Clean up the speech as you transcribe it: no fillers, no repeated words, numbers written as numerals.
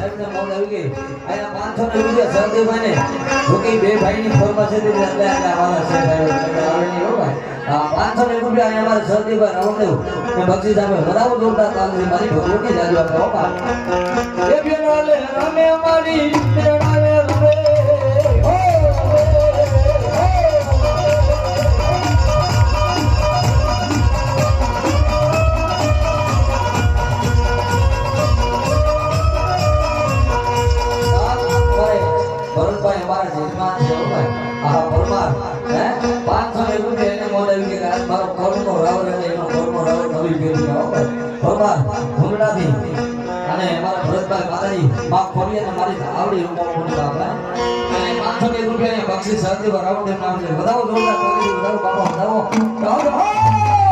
સાહેબ ને મોડ આવી ગઈ આયા 500 રૂપિયા સરદેભાઈ ને જોકે બે ભાઈ ની ફોર્મા છે એટલે અમારા છે આવે નહીં હો ભાઈ 500 રૂપિયા આયા અમારા સરદેભાઈ રાવણદેવ ને બક્ષીસ આપે બરાબર જોરદાર તાલી મારી ભગવતી જાજો આપે ઓપા એ બેનાલે રમે અમારી બેનાલે રમે બક્ષીસ સાથે રાવણ નામ છે બધાઓ જોરદાર બાપા બધાઓ